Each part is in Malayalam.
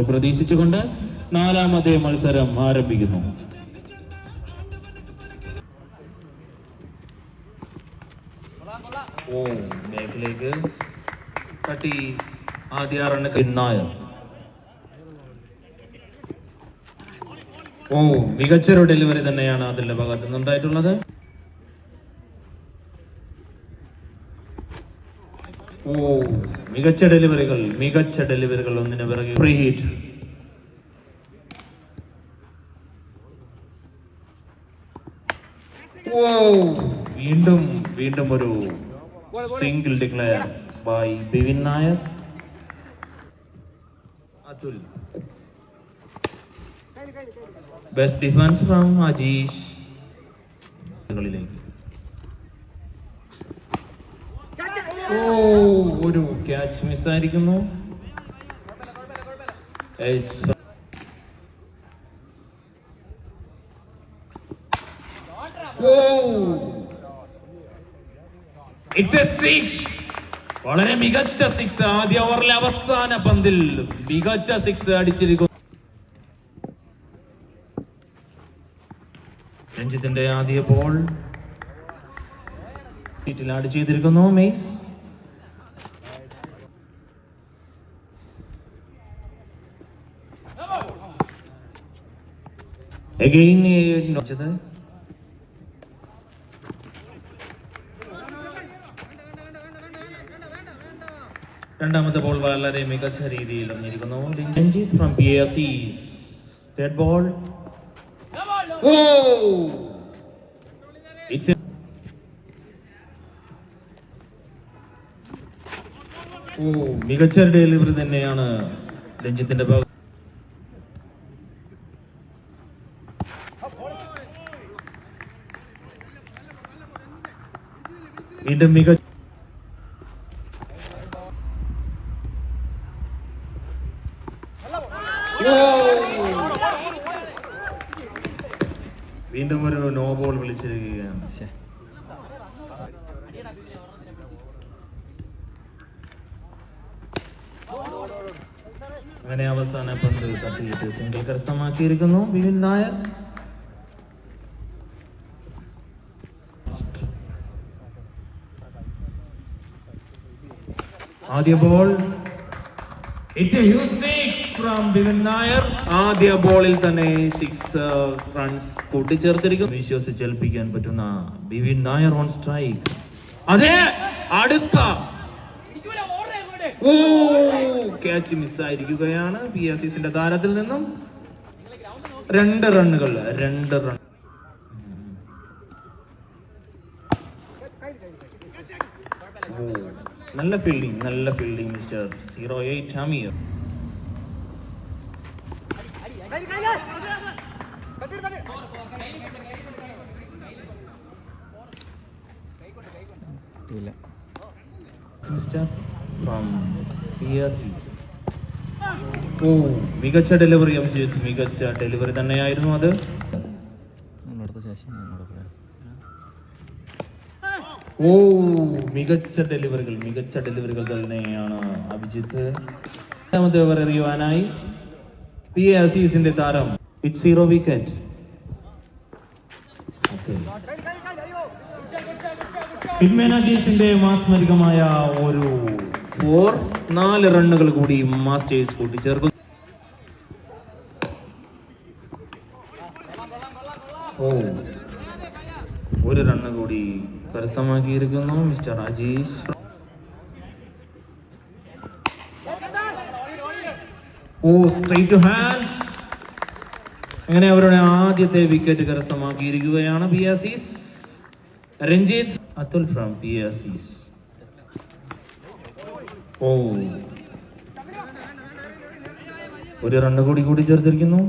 സ്കോർ പ്രതീക്ഷിച്ചുകൊണ്ട് നാലാമത്തെ മത്സരം ആരംഭിക്കുന്നു. ബാക്കിലേക്ക് തട്ടി ആദ്യ റണ്ണ് നായർ. മികച്ചൊരു ഡെലിവറി തന്നെയാണ് അതിന്റെ ഭാഗത്ത് നിന്നുണ്ടായിട്ടുള്ളത്. മികച്ച ഡെലിവറികൾ ഒന്നിനു പിറകെ ഫ്രീ ഹിറ്റ്. വീണ്ടും ഒരു single declare by Bivin Nair. Athul. Best defence from Ajeesh. ഒരു ക്യാച്ച് മിസ്സായിരിക്കുന്നു. വളരെ മികച്ച സിക്സ്. ആദ്യ ഓവറിലെ അവസാന പന്തിൽ മികച്ച സിക്സ് അടിച്ചിരിക്കുന്നു. രഞ്ജിത്തിന്റെ ആദ്യ ബോൾ ആഡ് ചെയ്തിരിക്കുന്നു മെയ്സ്. രണ്ടാമത്തെ ബോൾ വളരെ മികച്ച രീതിയിൽ എറിഞ്ഞിരിക്കുന്നു. Ranjith from PSE. Third ball. മികച്ച ഡെലിവറി തന്നെയാണ് രഞ്ജിത്തിന്റെ ഭാഗം. വീണ്ടും മികച്ച വീണ്ടും ഒരു നോ ബോൾ വിളിച്ചിരിക്കുകയാണ്. അങ്ങനെ അവസാന പന്ത് തട്ടിയിട്ട് സിംഗിൾ കരസ്ഥമാക്കിയിരിക്കുന്നു ബിവിൻ നായർ. ആദ്യ ബോൾ. ഫ്രം ബിവിൻ നായർ. ആദ്യ ബോളിൽ തന്നെ 6 റൺസ് കൂട്ടിച്ചേർത്തിരിക്കുന്നു. വിശ്വസിച്ചേൽപ്പിക്കാൻ പറ്റുന്ന ബിവിൻ നായർ ഓൺ സ്ട്രൈക്ക്. അതെ, അടുത്ത ക്യാച്ച് മിസ്സായിരിക്കുകയാണ്. PSEസിന്റെ താരത്തിൽ നിന്നും 2 റണ്ണുകൾ. നല്ല fielding mister 08 Ameer. Mister from PSE. മികച്ച ഡെലിവറി അഭിജിത്ത്. മികച്ച ഡെലിവറി തന്നെയായിരുന്നു അത്. മികച്ച ഡെലിവറികൾ തന്നെയാണ് അഭിജിത്ത്. രണ്ടാമത്തെ ഓവർ എറിയുവാനായി PSEസിന്റെ താരം. It's 0 wicket. ഹിറ്റ്മാൻ മാസ്മരികമായ ഒരു 4 റണ്ണുകൾ കൂടി മാസ്റ്റേഴ്സ് കൂട്ടിച്ചേർക്കുന്നു. ഒരു റണ്ണ് കൂടി കരസ്ഥമാക്കിയിരിക്കുന്നു mister Ajeesh. Straight to hands. അങ്ങനെ അവരുടെ ആദ്യത്തെ വിക്കറ്റ് കരസ്ഥമാക്കിയിരിക്കുകയാണ് PSEs. Ranjith. Athul from PSEs. ഒരു റണ്ണ് കൂടി ചേർത്തിരിക്കുന്നു.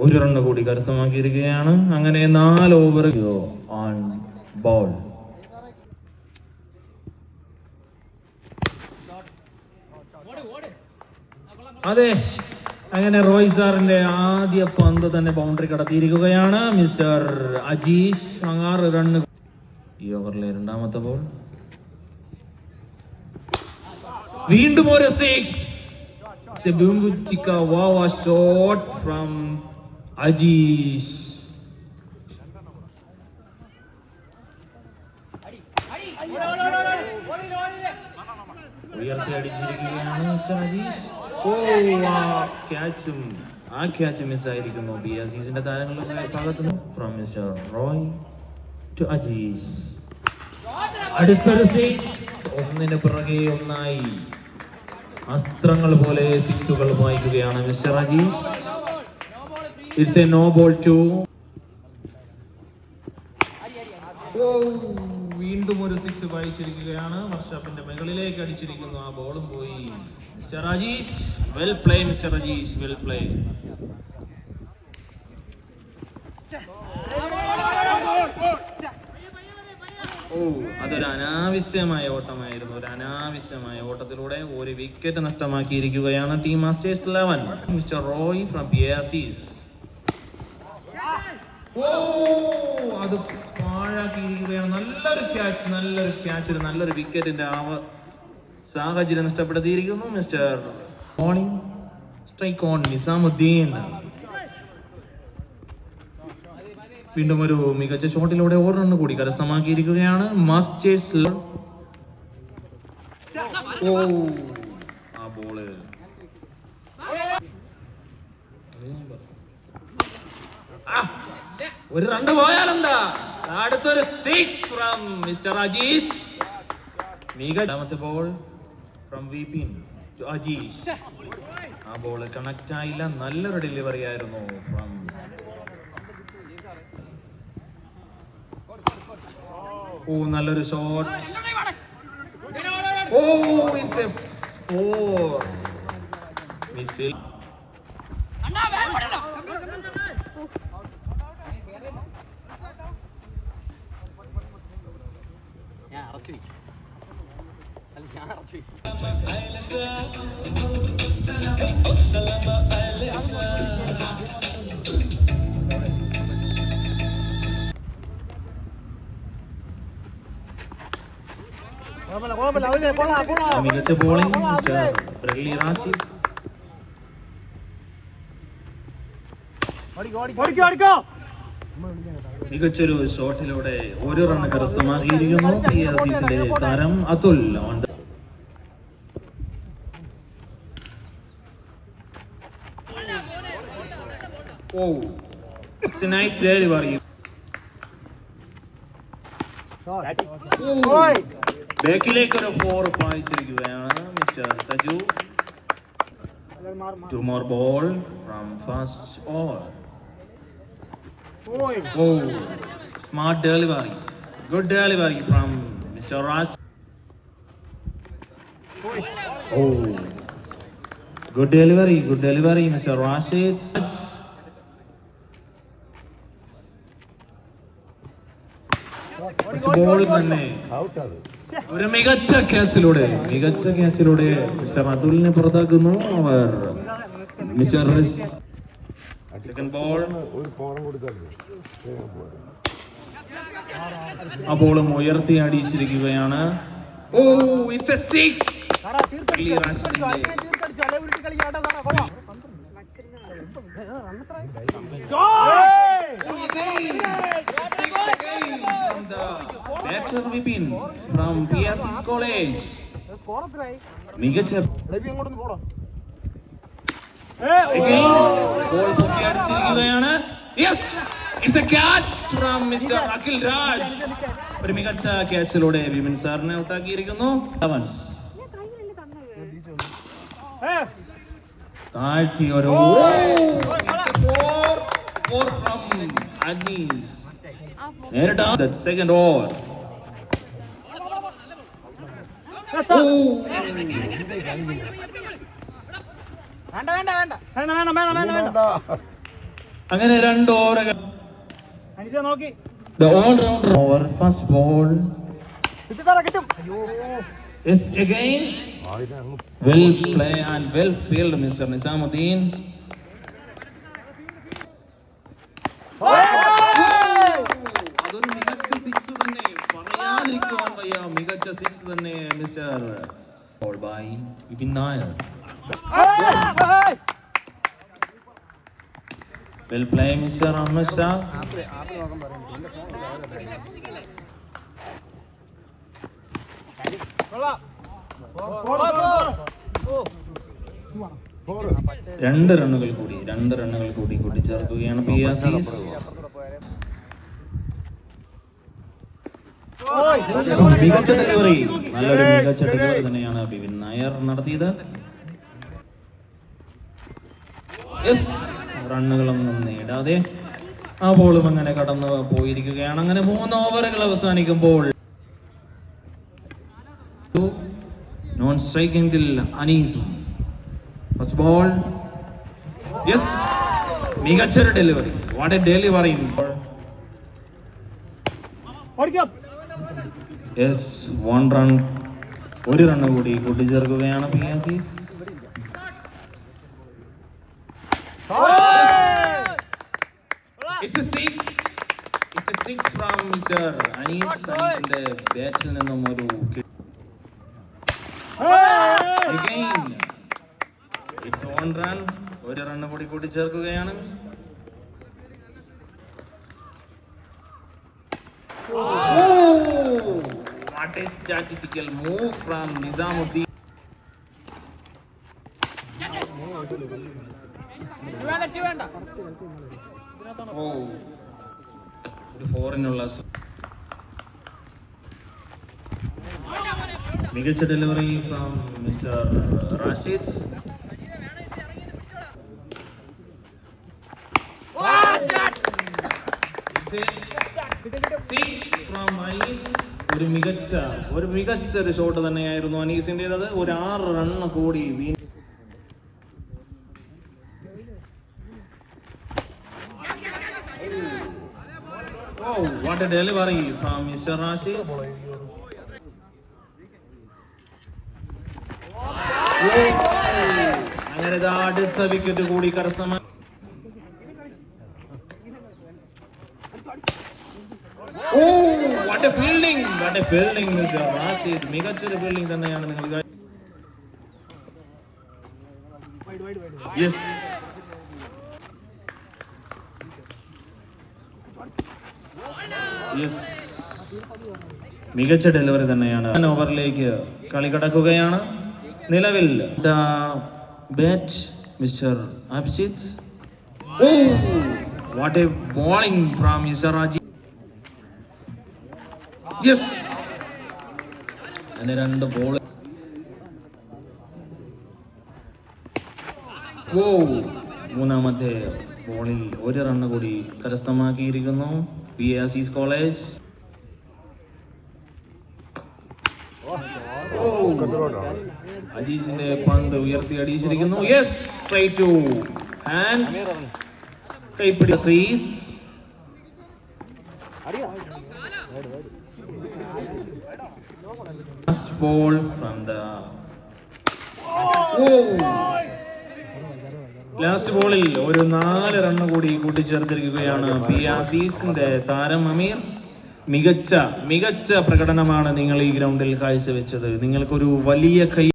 ഒരു റണ്ണ് കൂടി കരസ്ഥമാക്കിയിരിക്കുകയാണ്. അങ്ങനെ 4 ഓവർ ഓൺ ബോൾ. അതെ, അങ്ങനെ റോയ് സാറിന്റെ ആദ്യ പന്ത് തന്നെ ബൗണ്ടറി കടത്തിയിരിക്കുകയാണ്. Mister Ajeesh 6 run. ഈ ഓവറിലെ രണ്ടാമത്തെ ബോൾ. വീണ്ടും ഒരു 6. Wow, a shot from Ajish. ഉയർത്തി അടിച്ചിരിക്കുകയാണ് മിസ്റ്റർ അജീഷ്. ആ ക്യാച്ച് മിസ്സായിരിക്കുന്നു. BSCന്റെ താരങ്ങളുടെ ഭാഗത്തുനിന്ന്. From mister Roy to Ajeesh. അടുത്തൊരു 6. ഒന്നിന് പിറകെ ഒന്നായി അസ്ത്രങ്ങൾ പോലെ സിക്സുകൾ വായിക്കുകയാണ് mister Ajeesh. It's a no ball 2. വീണ്ടും ഒരു 6 വായിച്ചിരിക്കുകയാണ്. വർഷാപ്പിന്റെ മുകളിലേക്ക് അടിച്ചിരിക്കുന്നു. ആ ബോളും പോയി. Mister Ajeesh, well play mister Ajeesh, well play. അതൊരു അനാവശ്യമായ ഓട്ടമായിരുന്നു. ഒരു അനാവശ്യമായ ഓട്ടത്തിലൂടെ ഒരു വിക്കറ്റ് നഷ്ടമാക്കിയിരിക്കുകയാണ് team masters 11. Mister Roy from BSCs. അത് പാഴാക്കിയിരിക്കുകയാണ്. നല്ലൊരു ക്യാച്ച്, നല്ലൊരു വിക്കറ്റിന്റെ സാഹചര്യം നഷ്ടപ്പെടുത്തിയിരിക്കുന്നു. Mister bowling strike on Nizamuddin. വീണ്ടും ഒരു മികച്ച ഷോട്ടിലൂടെ 1 റൺ കൂടി കരസ്ഥമാക്കിയിരിക്കുകയാണ് മാസ്റ്റേഴ്സ്. ആ ബോള് ഒരു റൺ പോയാലെന്താ? അടുത്തൊരു 6 ഫ്രം മിസ്റ്റർ അജീഷ്. മികച്ച ball from Vipin to Ajeesh. ആ ബോൾ കണക്ട് ആയില്ല. നല്ലൊരു ഡെലിവറി ആയിരുന്നു ഫ്രം നല്ലൊരു ഷോട്ട്. It's A 4. മിസ്ഫീൽഡ്. മികച്ച ബോളിംഗ് മിസ്റ്റർ ബ്രെഡ്ലി റാഷിദ്. മികച്ചൊരു ഷോട്ടിലൂടെ 1 റൺ കരസ്ഥമാക്കിയിരിക്കുന്നു BSCന്റെ താരം Atul. It's a nice delivery. ബാക്കിലേക്ക് ഒരു 4 പായിച്ചിരിക്കുകയാണ് mister Saju. 2 more ball from first over. Smart delivery. Good delivery from Mr. Raj. Good delivery Mr. Rashid. Ball തന്നെ ഒരു മികച്ച ക്യാച്ചിലൂടെ മിസ്റ്റർ അതുലിനെ പുറത്താക്കുന്നു അവർ. Mister second ball. ആ ബോളും ഉയർത്തി അടിച്ചിരിക്കുകയാണ്. It's a 6. Batter Vipin from BSCs College. മികച്ച ബോൾ പൊക്കി അടിച്ചിരിക്കുകയാണ്. Yes, it's a catch from Mr. Akhil Raj. ഒരു മികച്ച ക്യാച്ചിലൂടെ വിപിൻ സാറിനെ ഔട്ടാക്കിയിരിക്കുന്നു. താഴ്ത്തി ഒരു 4 from Agnes. നേരിട്ട് സെക്കൻഡ് ഓവർ. അങ്ങനെ 2 ഓവറുകൾ. The all-rounder over first ball. Yes, again Well play and well field, Mr. Nizamuddin. അതൊരു മികച്ച സിക്സ് തന്നെ, പറയാതിരിക്കുവാൻ വയ്യ. മികച്ച സിക്സ് തന്നെ mister ball by Vipin Nair. Well play, Mr. Ahmed Shah. രണ്ട് റണ്ണുകൾ കൂടി കൂട്ടിച്ചേർക്കുകയാണ് പിയാസീസ്. മികച്ച ഡെലിവറി, നല്ലൊരു മികച്ച ഡെലിവറി തന്നെയാണ് വിപിൻ നായർ നടത്തിയത്. റണ്ണുകളൊന്നും നേടാതെ ആ ബോളും അങ്ങനെ കടന്നു പോയിരിക്കുകയാണ്. അങ്ങനെ 3 ഓവറുകൾ അവസാനിക്കുമ്പോൾ നോൺ സ്ട്രൈക്കിംഗിൽ അനീസും. ഫസ്റ്റ് ബോൾ, യെസ്, മികച്ചൊരു delivery. What A delivery. Yes, 1 run, 1 run കൂടി കൂട്ടിച്ചേർക്കുകയാണ് പിയാസീസ്. It's a six from Mr. Anis. Anisന്റെ ബാറ്റിൽ നിന്നും ഒരു again it's 1 run, 1 റണ്ണ് കൂടി കൂട്ടിച്ചേർക്കുകയാണ്. What a statistical move from Nizamuddin. ഒരു 4-നുള്ള മികച്ച ഡെലിവറി ഫ്രം മിസ്റ്റർ റാഷിദ്. ഒരു മികച്ച ഒരു ഷോട്ട് തന്നെയായിരുന്നു അനീസിൻ്റെത്. ഒരു 6 റണ്ണ് കൂടി what a delivery from Mr. Rashid. അങ്ങനെ അടുത്ത വിക്കറ്റ് കൂടി കരസ്ഥമാക്കി. What a fielding, Mr. Rashid. മികച്ചൊരു ഫീൽഡിംഗ് തന്നെയാണ് നിങ്ങൾ. Yes. മികച്ച ഡെലിവറി തന്നെയാണ്. ഓവറിലേക്ക് കളി കടക്കുകയാണ്. നിലവിൽ bat mister Abhijith. What a bowling from mister Rajeev. Yes, അങ്ങനെ 2 ബോൾ. മൂന്നാമത്തെ ബോളിൽ 1 റണ്ണ് കൂടി കരസ്ഥമാക്കിയിരിക്കുന്നു പിയാസീസ് കോളേജ്. അജീസിന്റെ പന്ത് ഉയർത്തി അടിച്ചിരിക്കുന്നു. Yes, straight to hands. കൈപ്പിടി crease. First ball from the last ബോളിൽ ഒരു 4 റണ്ണ് കൂടി കൂട്ടിച്ചേർത്തിരിക്കുകയാണ് പിയാസീസിന്റെ താരം അമീർ. മികച്ച പ്രകടനമാണ് നിങ്ങൾ ഈ ഗ്രൗണ്ടിൽ കാഴ്ചവെച്ചത്. നിങ്ങൾക്കൊരു വലിയ കൈ